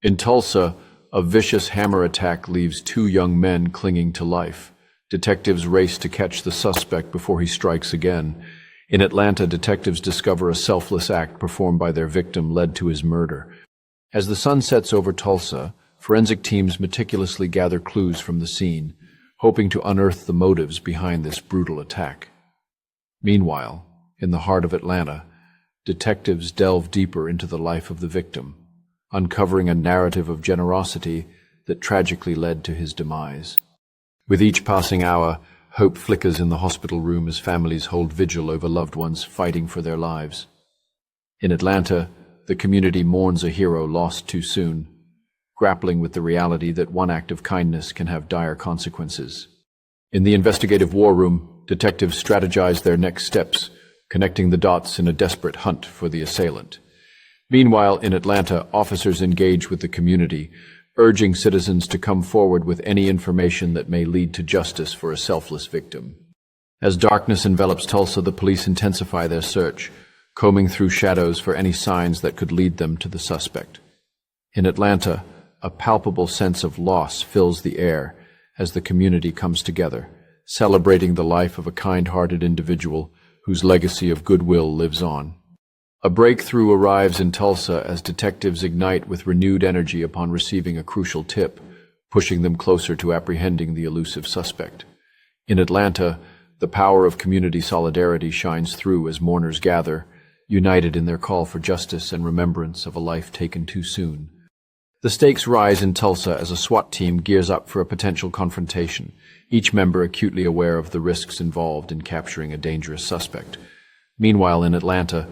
In Tulsa, a vicious hammer attack leaves two young men clinging to life. Detectives race to catch the suspect before he strikes again. In Atlanta, detectives discover a selfless act performed by their victim led to his murder. As the sun sets over Tulsa, forensic teams meticulously gather clues from the scene, hoping to unearth the motives behind this brutal attack. Meanwhile, in the heart of Atlanta, detectives delve deeper into the life of the victim, uncovering a narrative of generosity that tragically led to his demise. With each passing hour, hope flickers in the hospital room as families hold vigil over loved ones fighting for their lives. In Atlanta, the community mourns a hero lost too soon, grappling with the reality that one act of kindness can have dire consequences. In the investigative war room, detectives strategize their next steps, connecting the dots in a desperate hunt for the assailant. Meanwhile, in Atlanta, officers engage with the community, urging citizens to come forward with any information that may lead to justice for a selfless victim. As darkness envelops Tulsa, the police intensify their search, combing through shadows for any signs that could lead them to the suspect. In Atlanta, a palpable sense of loss fills the air as the community comes together, celebrating the life of a kind-hearted individual whose legacy of goodwill lives on. A breakthrough arrives in Tulsa as detectives ignite with renewed energy upon receiving a crucial tip, pushing them closer to apprehending the elusive suspect. In Atlanta, the power of community solidarity shines through as mourners gather, united in their call for justice and remembrance of a life taken too soon. The stakes rise in Tulsa as a SWAT team gears up for a potential confrontation, each member acutely aware of the risks involved in capturing a dangerous suspect. Meanwhile, in Atlanta,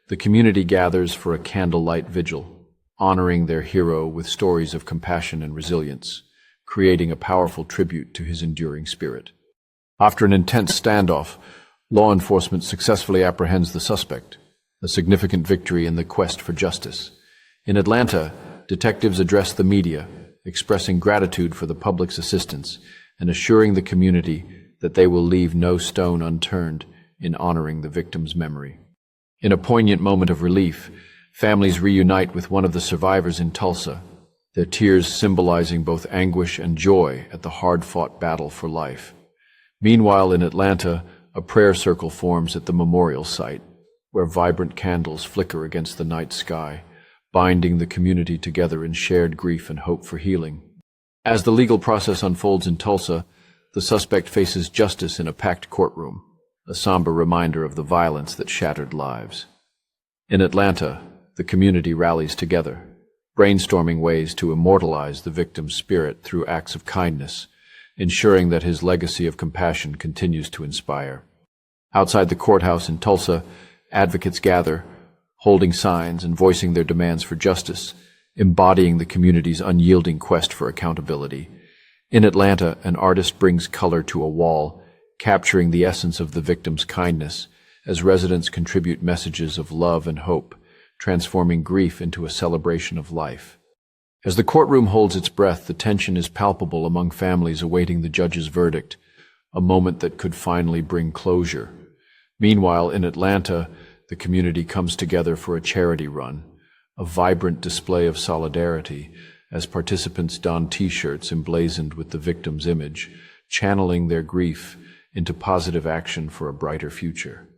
the community gathers for a candlelight vigil, honoring their hero with stories of compassion and resilience, creating a powerful tribute to his enduring spirit. After an intense standoff, law enforcement successfully apprehends the suspect, a significant victory in the quest for justice. In Atlanta, detectives address the media, expressing gratitude for the public's assistance and assuring the community that they will leave no stone unturned in honoring the victim's memory. In a poignant moment of relief, families reunite with one of the survivors in Tulsa, their tears symbolizing both anguish and joy at the hard-fought battle for life. Meanwhile, in Atlanta, a prayer circle forms at the memorial site, where vibrant candles flicker against the night sky, binding the community together in shared grief and hope for healing. As the legal process unfolds in Tulsa, the suspect faces justice in a packed courtroom, a somber reminder of the violence that shattered lives. In Atlanta, the community rallies together, brainstorming ways to immortalize the victim's spirit through acts of kindness, ensuring that his legacy of compassion continues to inspire. Outside the courthouse in Tulsa, advocates gather, holding signs and voicing their demands for justice, embodying the community's unyielding quest for accountability. In Atlanta, an artist brings color to a wall, capturing the essence of the victim's kindness, as residents contribute messages of love and hope, transforming grief into a celebration of life. As the courtroom holds its breath, the tension is palpable among families awaiting the judge's verdict, a moment that could finally bring closure. Meanwhile, in Atlanta, the community comes together for a charity run, a vibrant display of solidarity, as participants don T-shirts emblazoned with the victim's image, channeling their grief into positive action for a brighter future.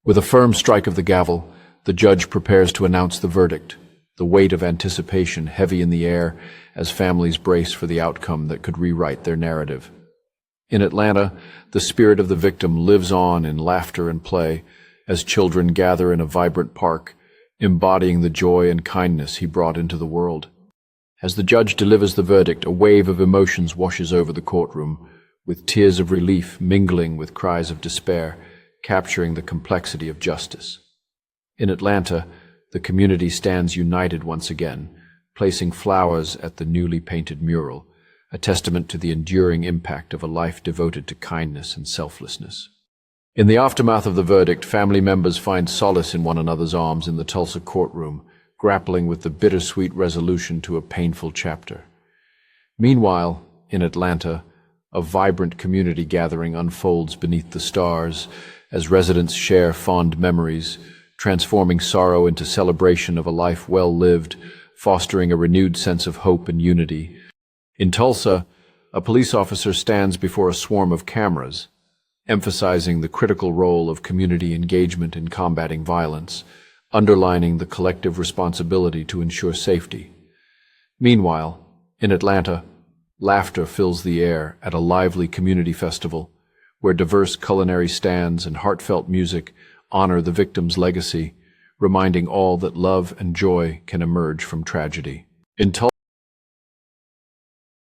With a firm strike of the gavel, the judge prepares to announce the verdict, the weight of anticipation heavy in the air as families brace for the outcome that could rewrite their narrative. In Atlanta, the spirit of the victim lives on in laughter and play as children gather in a vibrant park, embodying the joy and kindness he brought into the world. As the judge delivers the verdict, a wave of emotions washes over the courtroom, with tears of relief mingling with cries of despair, capturing the complexity of justice. In Atlanta, the community stands united once again, placing flowers at the newly painted mural, a testament to the enduring impact of a life devoted to kindness and selflessness. In the aftermath of the verdict, family members find solace in one another's arms in the Tulsa courtroom, grappling with the bittersweet resolution to a painful chapter. Meanwhile, in Atlanta, a vibrant community gathering unfolds beneath the stars as residents share fond memories, transforming sorrow into celebration of a life well lived, fostering a renewed sense of hope and unity. In Tulsa, a police officer stands before a swarm of cameras, emphasizing the critical role of community engagement in combating violence, underlining the collective responsibility to ensure safety. Meanwhile, in Atlanta, laughter fills the air at a lively community festival where diverse culinary stands and heartfelt music honor the victim's legacy, reminding all that love and joy can emerge from tragedy. In Tulsa,